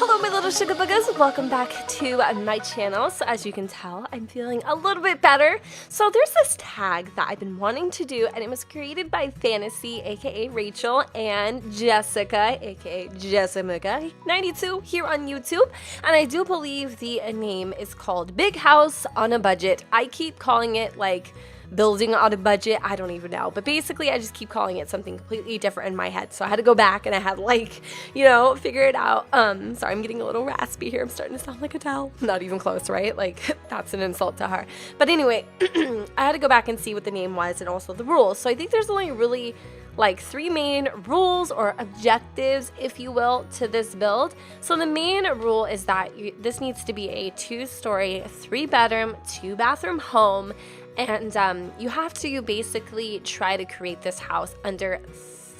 Hello my little sugar boogers, welcome back to my channel. So as you can tell, I'm feeling a little bit better. So there's this tag that I've been wanting to do, and it was created by Fantasy, aka Rachel, and Jessica, aka Jessica92 here on YouTube. And I do believe the name is called Big House on a Budget. I keep calling it like building on a budget, I don't even know, but basically I just keep calling it something completely different in my head. So I had to go back and I had to figure it out. Sorry, I'm getting a little raspy here. I'm starting to sound like Adele. Not even close, right? Like, that's an insult to her. But anyway, I had to go back and see what the name was and also the rules. So I think there's only really like 3 main rules or objectives, if you will, to this build. So the main rule is that this needs to be a 2-story, 3-bedroom, 2-bathroom home. And you have to basically try to create this house under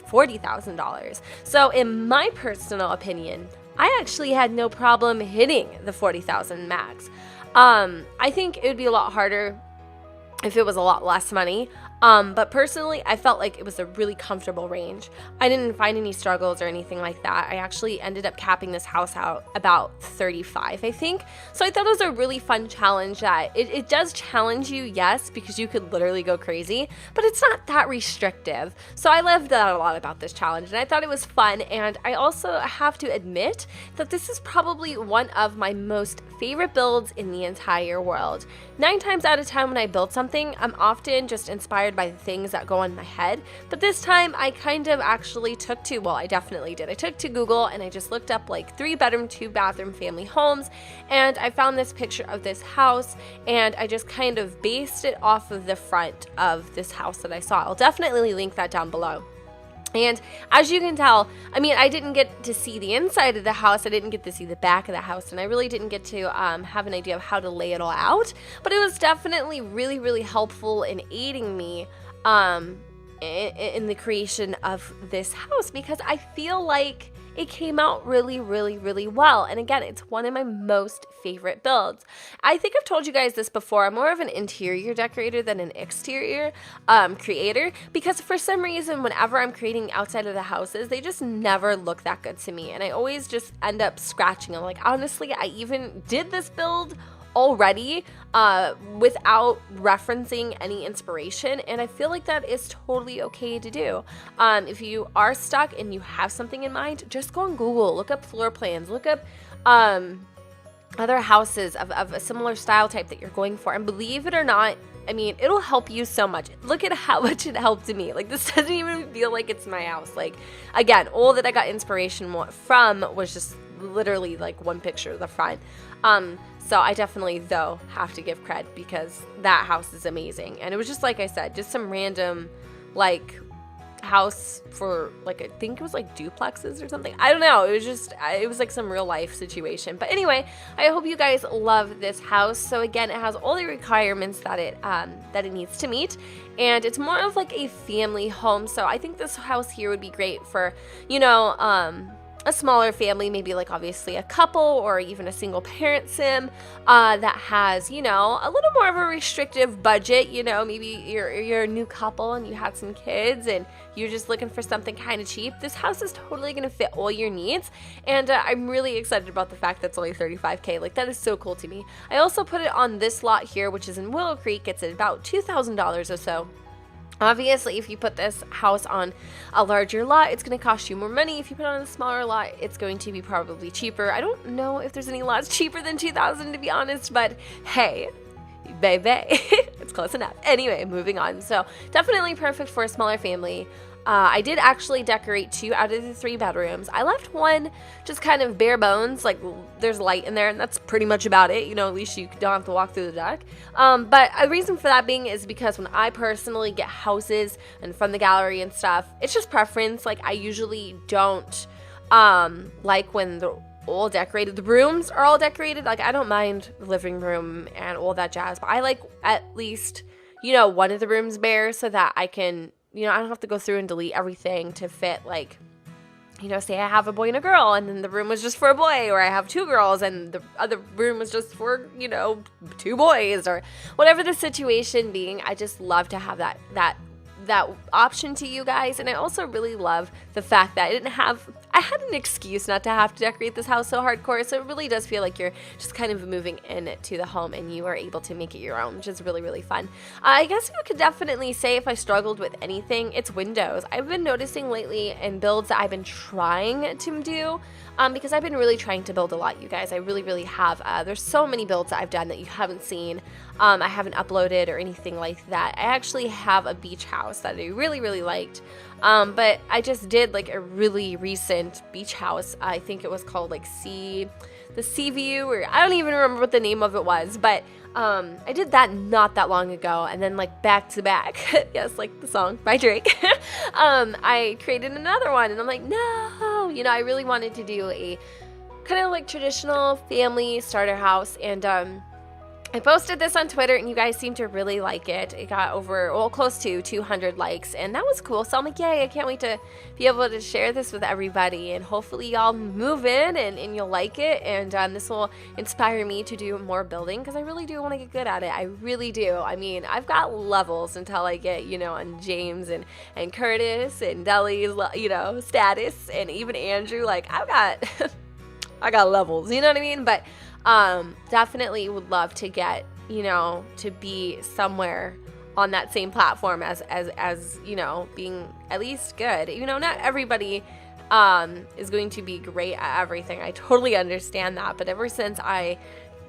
$40,000. So in my personal opinion, I actually had no problem hitting the $40,000 max. I think it would be a lot harder if it was a lot less money. But personally, I felt like it was a really comfortable range. I didn't find any struggles or anything like that. I actually ended up capping this house out about 35, I think. So I thought it was a really fun challenge that it does challenge you, yes, because you could literally go crazy, but it's not that restrictive. So I loved that a lot about this challenge, and I thought it was fun. And I also have to admit that this is probably one of my most favorite builds in the entire world. 9 times out of 10 when I build something, I'm often just inspired by the things that go in my head. But this time I kind of actually I definitely did. I took to Google and I just looked up like 3-bedroom, 2-bathroom family homes, and I found this picture of this house, and I just kind of based it off of the front of this house that I saw. I'll definitely link that down below. And as you can tell, I mean, I didn't get to see the inside of the house, I didn't get to see the back of the house, and I really didn't get to have an idea of how to lay it all out, but it was definitely really, really helpful in aiding me in the creation of this house, because I feel like it came out really, really, really well. And again, it's one of my most favorite builds. I think I've told you guys this before. I'm more of an interior decorator than an exterior creator, because for some reason, whenever I'm creating outside of the houses, they just never look that good to me. And I always just end up scratching them. Like, honestly, I even did this build already without referencing any inspiration, and I feel like that is totally okay to do. If you are stuck and you have something in mind, just go on Google, look up floor plans, look up other houses of a similar style type that you're going for, and believe it or not, I mean, it'll help you so much. Look at how much it helped me. Like, this doesn't even feel like it's my house. Like, again, all that I got inspiration from was just literally like one picture of the front. So I definitely, though, have to give cred, because that house is amazing. And it was just, like I said, just some random, like, house for, like, I think it was, like, duplexes or something. I don't know. It was, like, some real life situation. But anyway, I hope you guys love this house. So, again, it has all the requirements that it needs to meet. And it's more of, like, a family home. So I think this house here would be great for, a smaller family, maybe like obviously a couple or even a single parent sim that has, a little more of a restrictive budget. Maybe you're a new couple and you had some kids and you're just looking for something kind of cheap. This house is totally going to fit all your needs, and I'm really excited about the fact that it's only $35K. Like, that is so cool to me. I also put it on this lot here, which is in Willow Creek. It's at about $2,000 or so. Obviously, if you put this house on a larger lot, it's going to cost you more money. If you put it on a smaller lot, it's going to be probably cheaper. I don't know if there's any lots cheaper than $2,000, to be honest, but hey, baby, it's close enough. Anyway, moving on. So definitely perfect for a smaller family. I did actually decorate 2 out of the 3 bedrooms. I left one just kind of bare bones, like there's light in there, and that's pretty much about it. At least you don't have to walk through the deck. But a reason for that being is because when I personally get houses and from the gallery and stuff, it's just preference. Like, I usually don't like when the rooms are all decorated. Like, I don't mind the living room and all that jazz, but I like at least, one of the rooms bare so that I can, I don't have to go through and delete everything to fit, like, say I have a boy and a girl, and then the room was just for a boy, or I have 2 girls and the other room was just for, 2 boys, or whatever the situation being. I just love to have that option to you guys. And I also really love the fact that I didn't have I had an excuse not to have to decorate this house so hardcore, so it really does feel like you're just kind of moving into the home and you are able to make it your own, which is really, really fun. I guess you could definitely say if I struggled with anything, it's windows. I've been noticing lately in builds that I've been trying to do, because I've been really trying to build a lot, you guys. I really, really have. There's so many builds that I've done that you haven't seen. I haven't uploaded or anything like that. I actually have a beach house that I really, really liked. But I just did like a really recent beach house. I think it was called like the Sea View, or I don't even remember what the name of it was, but I did that not that long ago, and then like back to back, yes, like the song by Drake, I created another one, and I'm like, no, you know, I really wanted to do a kind of like traditional family starter house, and I posted this on Twitter, and you guys seem to really like it. It got over, well, close to 200 likes, and that was cool. So I'm like, yay, I can't wait to be able to share this with everybody, and hopefully y'all move in and you'll like it, and this will inspire me to do more building, because I really do want to get good at it. I really do. I mean, I've got levels until I get, you know, on James and Curtis and Deli's, you know, status, and even Andrew. Like, I got levels, you know what I mean? But definitely would love to get, you know, to be somewhere on that same platform as you know, being at least good. You know, not everybody is going to be great at everything. I totally understand that, but ever since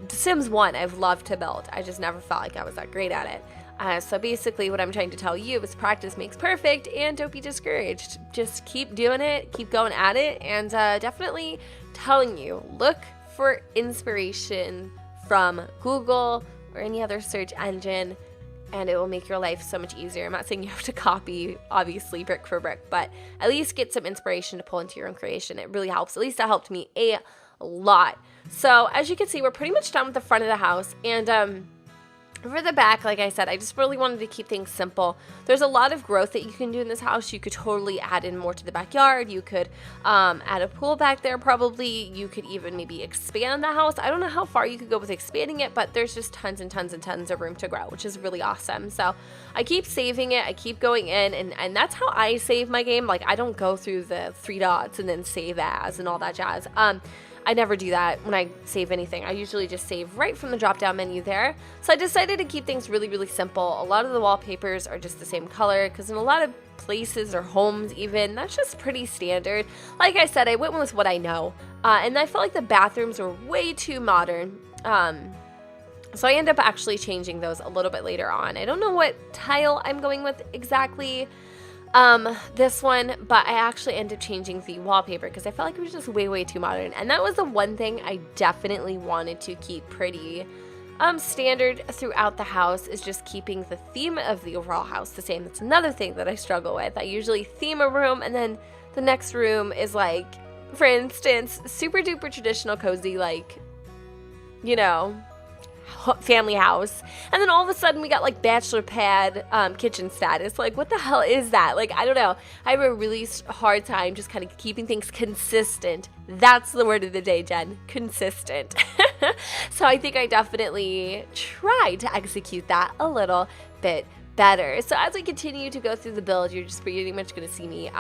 Sims 1, I've loved to build. I just never felt like I was that great at it. So basically what I'm trying to tell you is practice makes perfect, and don't be discouraged. Just keep doing it, keep going at it, and definitely telling you, look for inspiration from Google or any other search engine, and it will make your life so much easier. I'm not saying you have to copy, obviously, brick for brick, but at least get some inspiration to pull into your own creation. It really helps. At least that helped me a lot. So as you can see, we're pretty much done with the front of the house, and for the back, like I said, I just really wanted to keep things simple. There's a lot of growth that you can do in this house. You could totally add in more to the backyard. You could add a pool back there probably. You could even maybe expand the house. I don't know how far you could go with expanding it, but there's just tons and tons and tons of room to grow, which is really awesome. So I keep saving it. I keep going in, and that's how I save my game. Like, I don't go through the 3 dots and then save as and all that jazz. I never do that when I save anything. I usually just save right from the drop-down menu there. So I decided to keep things really, really simple. A lot of the wallpapers are just the same color, because in a lot of places or homes even, that's just pretty standard. Like I said, I went with what I know. And I felt like the bathrooms were way too modern. So I end up actually changing those a little bit later on. I don't know what tile I'm going with exactly. This one, but I actually ended up changing the wallpaper because I felt like it was just way too modern, and that was the one thing I definitely wanted to keep pretty standard throughout the house, is just keeping the theme of the overall house the same. That's another thing that I struggle with. I usually theme a room, and then the next room is like, for instance, super duper traditional cozy, like, you know, family house, and then all of a sudden we got like bachelor pad kitchen status. Like, what the hell is that? Like, I don't know. I have a really hard time just kind of keeping things consistent. That's the word of the day, Jen. Consistent. So I think I definitely tried to execute that a little bit better. So as we continue to go through the build, you're just pretty much going to see me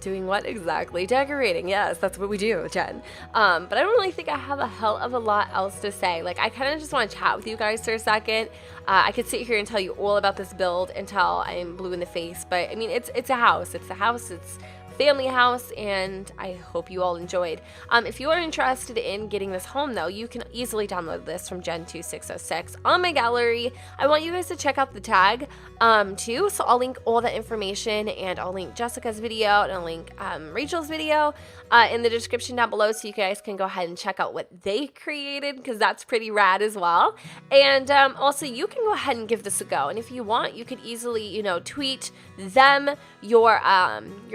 doing what exactly? Decorating. Yes, that's what we do, Jen. But I don't really think I have a hell of a lot else to say. Like, I kind of just want to chat with you guys for a second. I could sit here and tell you all about this build until I'm blue in the face, but I mean, it's a house. It's a house. It's family house, and I hope you all enjoyed. If you are interested in getting this home, though, you can easily download this from Gen2606 on my gallery. I want you guys to check out the tag too, so I'll link all that information, and I'll link Jessica's video, and I'll link Rachel's video in the description down below, so you guys can go ahead and check out what they created, because that's pretty rad as well. And also, you can go ahead and give this a go, and if you want, you could easily, you know, tweet them your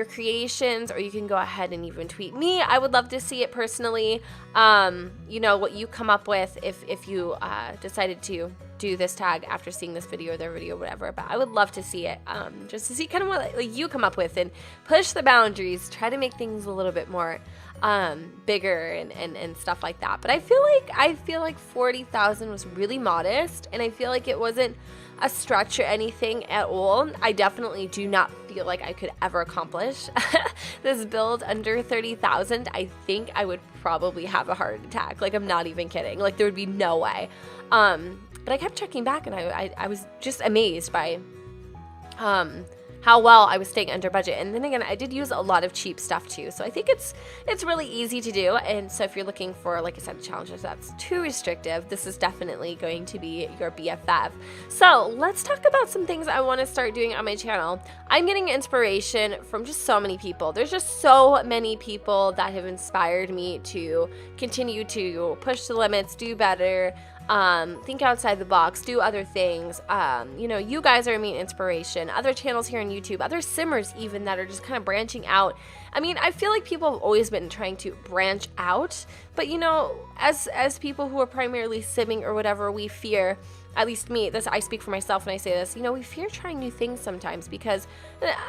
creation, or you can go ahead and even tweet me. I would love to see it personally. You know, what you come up with if you decided to do this tag after seeing this video or their video, whatever. But I would love to see it, just to see kind of what like, you come up with, and push the boundaries, try to make things a little bit more bigger and stuff like that. But I feel like 40,000 was really modest, and I feel like it wasn't a stretch or anything at all. I definitely do not feel like I could ever accomplish this build under 30,000, I think I would probably have a heart attack. Like, I'm not even kidding. Like, there would be no way. But I kept checking back, and I was just amazed by how well I was staying under budget. And then again, I did use a lot of cheap stuff too. So I think it's really easy to do. And so if you're looking for, like I said, a challenge that's too restrictive, this is definitely going to be your BFF. So let's talk about some things I want to start doing on my channel. I'm getting inspiration from just so many people. There's just so many people that have inspired me to continue to push the limits, do better, think outside the box, do other things. You know, you guys are me inspiration, other channels here on YouTube, other simmers even that are just kind of branching out. I mean, I feel like people have always been trying to branch out, but you know, as people who are primarily simming or whatever, we fear, at least me, I speak for myself when I say this, you know, we fear trying new things sometimes because,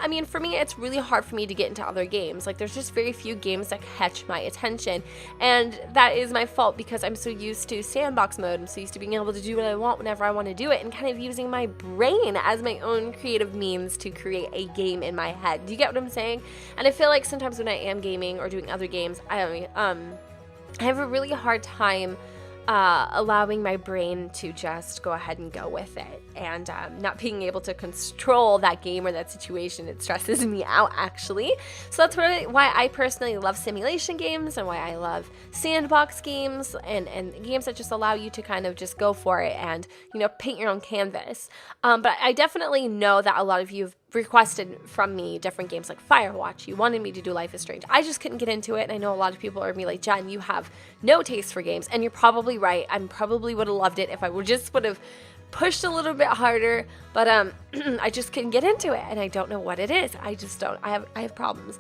I mean, for me, it's really hard for me to get into other games. Like, there's just very few games that catch my attention, and that is my fault because I'm so used to sandbox mode. I'm so used to being able to do what I want whenever I want to do it and kind of using my brain as my own creative means to create a game in my head. Do you get what I'm saying? And I feel like sometimes when I am gaming or doing other games, I have a really hard time allowing my brain to just go ahead and go with it, and not being able to control that game or that situation. It stresses me out, actually. So that's why I personally love simulation games and why I love sandbox games and games that just allow you to kind of just go for it and, you know, paint your own canvas. But I definitely know that a lot of you have requested from me different games like Firewatch. You wanted me to do Life is Strange. I just couldn't get into it, and I know a lot of people are me like, Jen, you have no taste for games, and you're probably right. I probably would have loved it if I would have pushed a little bit harder, but I just couldn't get into it, and I don't know what it is. I just don't. I have problems.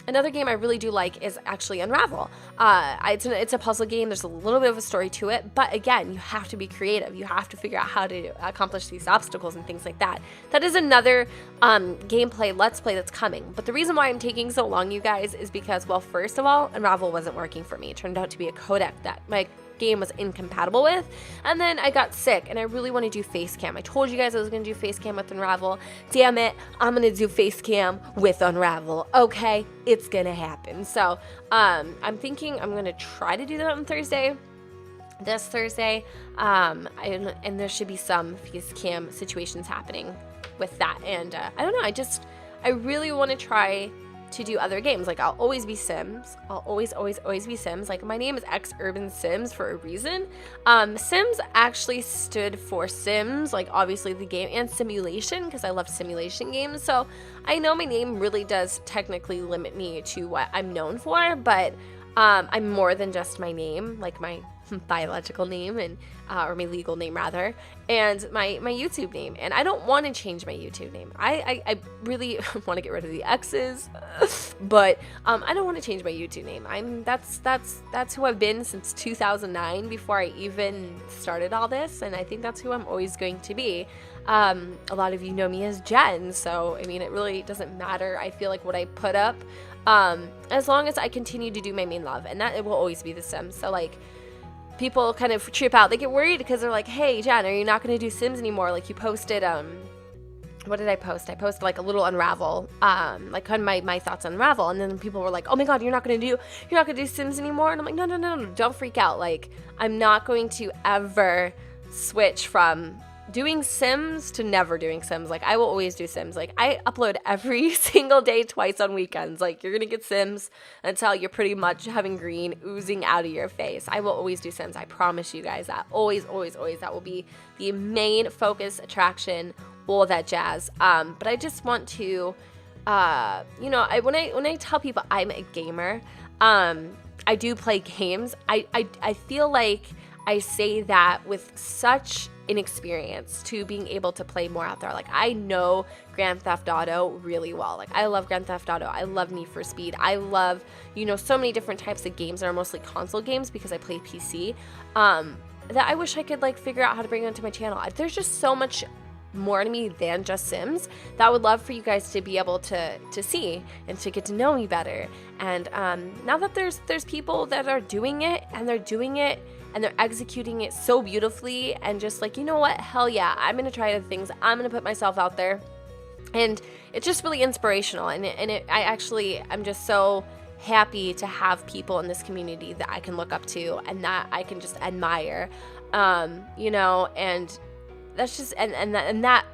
Another game I really do like is actually Unravel. It's a puzzle game. There's a little bit of a story to it, but again, you have to be creative. You have to figure out how to accomplish these obstacles and things like that. That is another gameplay, let's play that's coming. But the reason why I'm taking so long, you guys, is because, well, first of all, Unravel wasn't working for me. It turned out to be a codec that my game was incompatible with, and then I got sick, and I really want to do face cam. I told you guys I was going to do face cam with Unravel. Damn it, I'm going to do face cam with Unravel. Okay, it's going to happen. So I'm thinking I'm going to try to do that on this Thursday, and there should be some face cam situations happening with that, and I don't know, I really want to try to do other games. Like, I'll always be Sims. I'll always be Sims. Like, my name is X Urban Sims for a reason. Sims actually stood for Sims, like obviously the game, and simulation, because I love simulation games. So I know my name really does technically limit me to what I'm known for, but I'm more than just my name, like my biological name, and or my legal name rather, and my YouTube name. And I don't want to change my YouTube name. I really want to get rid of the X's, but I don't want to change my YouTube name. That's who I've been since 2009, before I even started all this, and I think that's who I'm always going to be. A lot of you know me as Jen, so I mean, it really doesn't matter. I feel like what I put up, as long as I continue to do my main love, and that it will always be The Sims. So like, people kind of trip out. They get worried because they're like, hey, Jen, are you not going to do Sims anymore? Like, you posted, what did I post? I posted like a little Unravel, like kind of my thoughts on Unravel. And then people were like, oh my God, you're not going to do Sims anymore? And I'm like, no, don't freak out. Like, I'm not going to ever switch from doing Sims to never doing Sims. Like, I will always do Sims. Like, I upload every single day, twice on weekends. Like, you're gonna get Sims until you're pretty much having green oozing out of your face. I will always do Sims. I promise you guys that. Always. That will be the main focus, attraction, all that jazz. But I just want to, you know, when I tell people I'm a gamer, I do play games. I feel like I say that with such inexperience to being able to play more out there. Like, I know Grand Theft Auto really well. Like, I love Grand Theft Auto. I love Need for Speed. I love, you know, so many different types of games that are mostly console games because I play PC, that I wish I could like figure out how to bring onto my channel. There's just so much more to me than just Sims that I would love for you guys to be able to see and to get to know me better. And now that there's people that are doing it, and they're executing it so beautifully, and just like, you know what, hell yeah, I'm gonna try other things. I'm gonna put myself out there. And it's just really inspirational. I'm just so happy to have people in this community that I can look up to and that I can just admire, you know, and that's just, and that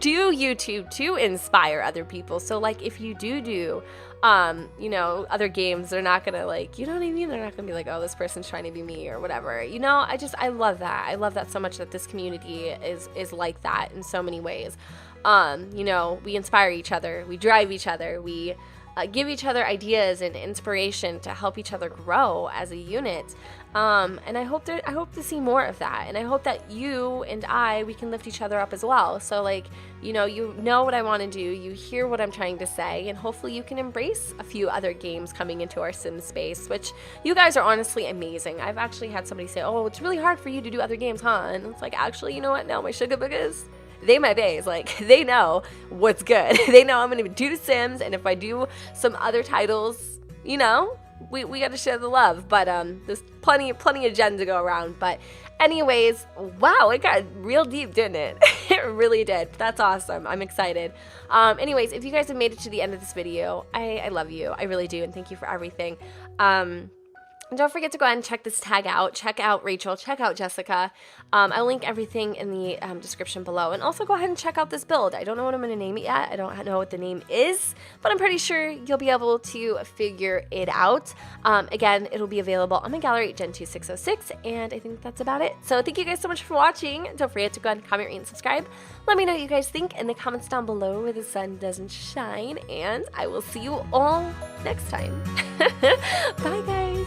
do YouTube to inspire other people. So like if you do, you know, other games, they're not gonna like, you know what I mean? They're not gonna be like, oh, this person's trying to be me or whatever. You know, I love that. I love that so much, that this community is like that in so many ways. You know, we inspire each other, we drive each other, we give each other ideas and inspiration to help each other grow as a unit. And I hope to see more of that. And I hope that you and we can lift each other up as well. So like, you know what I want to do, you hear what I'm trying to say, and hopefully you can embrace a few other games coming into our sim space, which you guys are honestly amazing. I've actually had somebody say, oh, it's really hard for you to do other games, huh? And it's like, actually, you know what? Now my sugar boogers, they my bays, like they know what's good. They know I'm gonna do the Sims, and if I do some other titles, you know, we gotta share the love. But there's plenty of gems to go around. But anyways, wow, it got real deep, didn't it? It really did. That's awesome. I'm excited. Anyways, if you guys have made it to the end of this video, I love you. I really do, and thank you for everything. And don't forget to go ahead and check this tag out. Check out Rachel. Check out Jessica. I'll link everything in the description below. And also go ahead and check out this build. I don't know what I'm going to name it yet. I don't know what the name is, but I'm pretty sure you'll be able to figure it out. Again, it'll be available on my gallery, Gen 2 606, and I think that's about it. So thank you guys so much for watching. Don't forget to go ahead and comment, rate, and subscribe. Let me know what you guys think in the comments down below where the sun doesn't shine, and I will see you all next time. Bye, guys.